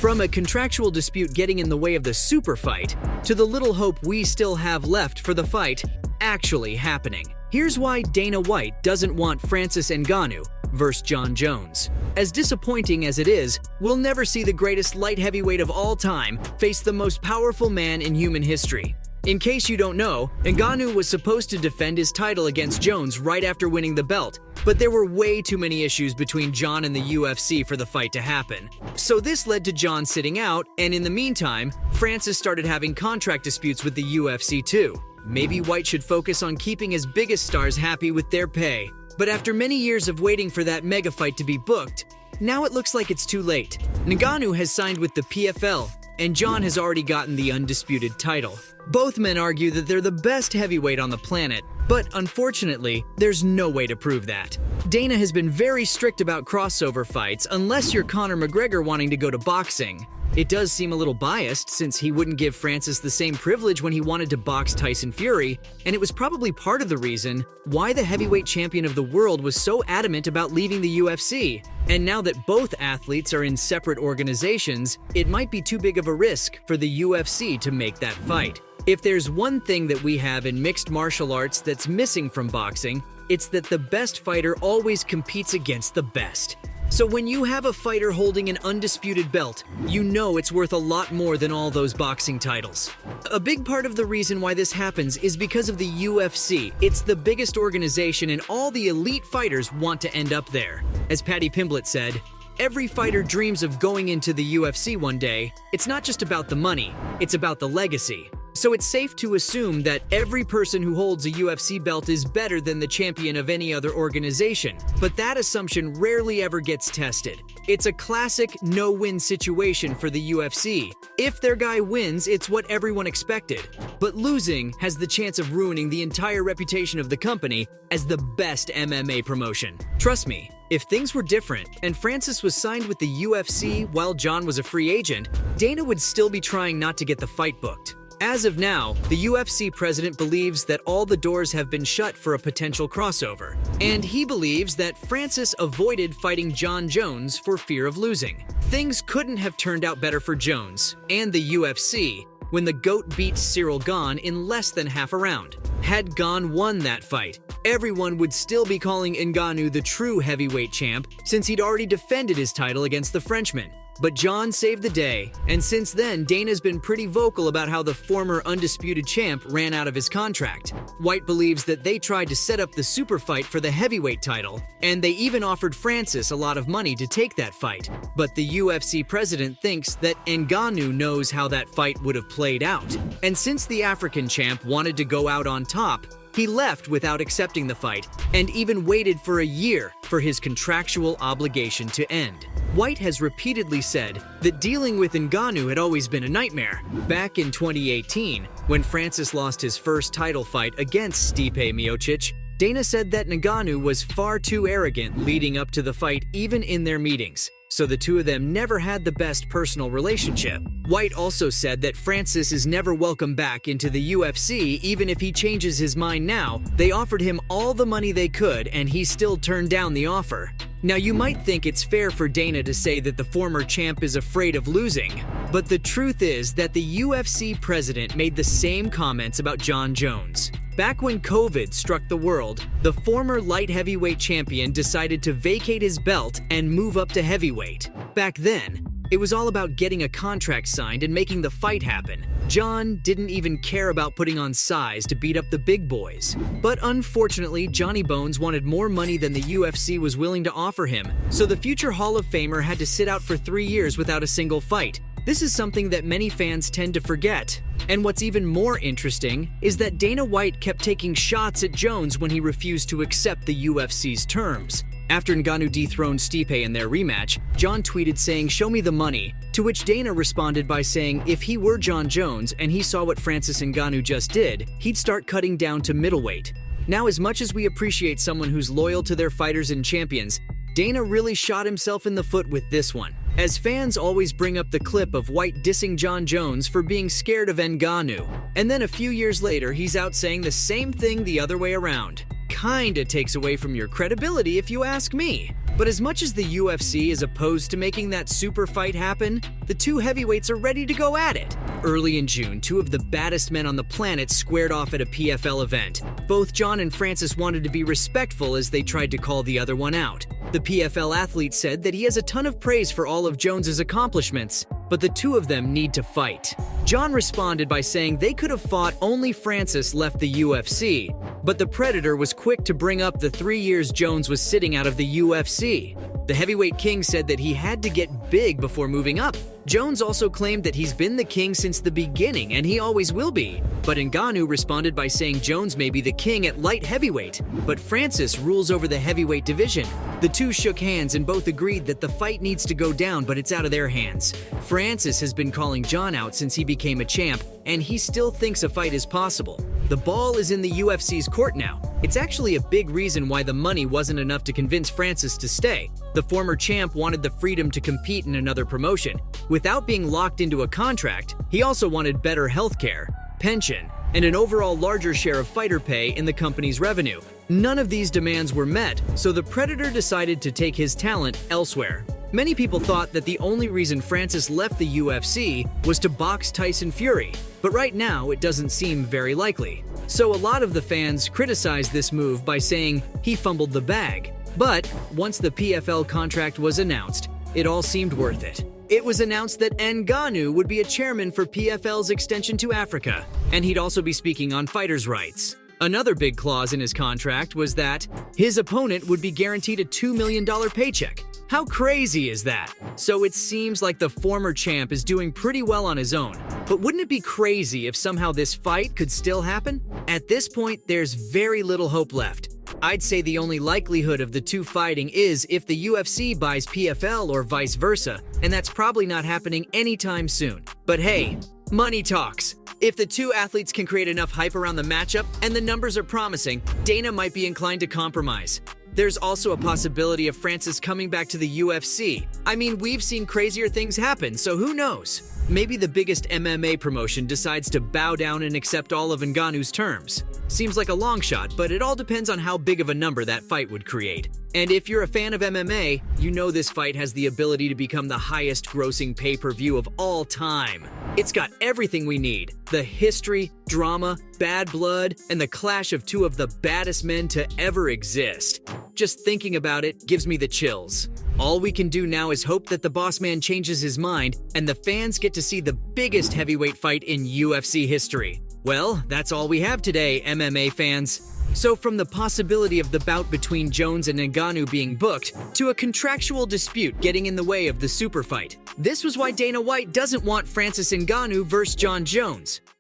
From a contractual dispute getting in the way of the super fight, to the little hope we still have left for the fight actually happening. Here's why Dana White doesn't want Francis Ngannou versus Jon Jones. As disappointing as it is, we'll never see the greatest light heavyweight of all time face the most powerful man in human history. In case you don't know, Ngannou was supposed to defend his title against Jones right after winning the belt, but there were way too many issues between Jon and the UFC for the fight to happen. So this led to Jon sitting out, and in the meantime, Francis started having contract disputes with the UFC too. Maybe White should focus on keeping his biggest stars happy with their pay. But after many years of waiting for that mega fight to be booked, now it looks like it's too late. Ngannou has signed with the PFL, and Jon has already gotten the undisputed title. Both men argue that they're the best heavyweight on the planet, but unfortunately, there's no way to prove that. Dana has been very strict about crossover fights unless you're Conor McGregor wanting to go to boxing. It does seem a little biased since he wouldn't give Francis the same privilege when he wanted to box Tyson Fury, and it was probably part of the reason why the heavyweight champion of the world was so adamant about leaving the UFC. And now that both athletes are in separate organizations, it might be too big of a risk for the UFC to make that fight. If there's one thing that we have in mixed martial arts that's missing from boxing, it's that the best fighter always competes against the best. So when you have a fighter holding an undisputed belt, you know it's worth a lot more than all those boxing titles. A big part of the reason why this happens is because of the UFC. It's the biggest organization and all the elite fighters want to end up there. As Paddy Pimblett said, every fighter dreams of going into the UFC one day. It's not just about the money, it's about the legacy. So it's safe to assume that every person who holds a UFC belt is better than the champion of any other organization. But that assumption rarely ever gets tested. It's a classic no-win situation for the UFC. If their guy wins, it's what everyone expected. But losing has the chance of ruining the entire reputation of the company as the best MMA promotion. Trust me, if things were different and Francis was signed with the UFC while Jon was a free agent, Dana would still be trying not to get the fight booked. As of now, the UFC president believes that all the doors have been shut for a potential crossover, and he believes that Francis avoided fighting Jon Jones for fear of losing. Things couldn't have turned out better for Jones and the UFC when the GOAT beat Cyril Gane in less than half a round. Had Gane won that fight, everyone would still be calling Ngannou the true heavyweight champ since he'd already defended his title against the Frenchman. But Jon saved the day, and since then, Dana's been pretty vocal about how the former undisputed champ ran out of his contract. White believes that they tried to set up the super fight for the heavyweight title, and they even offered Francis a lot of money to take that fight. But the UFC president thinks that Ngannou knows how that fight would have played out. And since the African champ wanted to go out on top, he left without accepting the fight, and even waited for a year for his contractual obligation to end. White has repeatedly said that dealing with Ngannou had always been a nightmare. Back in 2018, when Francis lost his first title fight against Stipe Miocic, Dana said that Ngannou was far too arrogant leading up to the fight even in their meetings, so the two of them never had the best personal relationship. White also said that Francis is never welcome back into the UFC even if he changes his mind now. They offered him all the money they could and he still turned down the offer. Now you might think it's fair for Dana to say that the former champ is afraid of losing, but the truth is that the UFC president made the same comments about Jon Jones. Back when COVID struck the world, the former light heavyweight champion decided to vacate his belt and move up to heavyweight. Back then, it was all about getting a contract signed and making the fight happen. Jon didn't even care about putting on size to beat up the big boys. But unfortunately, Johnny Bones wanted more money than the UFC was willing to offer him, so the future Hall of Famer had to sit out for 3 years without a single fight. This is something that many fans tend to forget. And what's even more interesting is that Dana White kept taking shots at Jones when he refused to accept the UFC's terms. After Ngannou dethroned Stipe in their rematch, Jon tweeted saying, "Show me the money," to which Dana responded by saying if he were Jon Jones and he saw what Francis Ngannou just did, he'd start cutting down to middleweight. Now, as much as we appreciate someone who's loyal to their fighters and champions, Dana really shot himself in the foot with this one, as fans always bring up the clip of White dissing Jon Jones for being scared of Ngannou, and then a few years later he's out saying the same thing the other way around. kinda takes away from your credibility if you ask me. But as much as the UFC is opposed to making that super fight happen, the two heavyweights are ready to go at it. Early in June, two of the baddest men on the planet squared off at a PFL event. Both John and Francis wanted to be respectful as they tried to call the other one out. The PFL athlete said that he has a ton of praise for all of Jones's accomplishments, but the two of them need to fight. John responded by saying they could have fought, only Francis left the UFC, but the Predator was quick to bring up the 3 years Jones was sitting out of the UFC. The heavyweight king said that he had to get big before moving up. Jones also claimed that he's been the king since the beginning and he always will be. But Ngannou responded by saying Jones may be the king at light heavyweight, but Francis rules over the heavyweight division. The two shook hands and both agreed that the fight needs to go down, but it's out of their hands. Francis has been calling John out since he became a champ, and he still thinks a fight is possible. The ball is in the UFC's court now. It's actually a big reason why the money wasn't enough to convince Francis to stay. The former champ wanted the freedom to compete in another promotion. Without being locked into a contract, he also wanted better healthcare, pension, and an overall larger share of fighter pay in the company's revenue. None of these demands were met, so the Predator decided to take his talent elsewhere. Many people thought that the only reason Francis left the UFC was to box Tyson Fury, but right now it doesn't seem very likely. So a lot of the fans criticized this move by saying he fumbled the bag. But once the PFL contract was announced, it all seemed worth it. It was announced that Ngannou would be a chairman for PFL's extension to Africa, and he'd also be speaking on fighters' rights. Another big clause in his contract was that his opponent would be guaranteed a $2 million paycheck. How crazy is that? So it seems like the former champ is doing pretty well on his own. But wouldn't it be crazy if somehow this fight could still happen? At this point, there's very little hope left. I'd say the only likelihood of the two fighting is if the UFC buys PFL or vice versa, and that's probably not happening anytime soon. But hey, money talks. If the two athletes can create enough hype around the matchup and the numbers are promising, Dana might be inclined to compromise. There's also a possibility of Francis coming back to the UFC. I mean, we've seen crazier things happen, so who knows? Maybe the biggest MMA promotion decides to bow down and accept all of Ngannou's terms. Seems like a long shot, but it all depends on how big of a number that fight would create. And if you're a fan of MMA, you know this fight has the ability to become the highest grossing pay-per-view of all time. It's got everything we need: the history, drama, bad blood, and the clash of two of the baddest men to ever exist. Just thinking about it gives me the chills. All we can do now is hope that the boss man changes his mind and the fans get to see the biggest heavyweight fight in UFC history. Well, that's all we have today, MMA fans. So from the possibility of the bout between Jones and Ngannou being booked, to a contractual dispute getting in the way of the super fight, this was why Dana White doesn't want Francis Ngannou versus John Jones.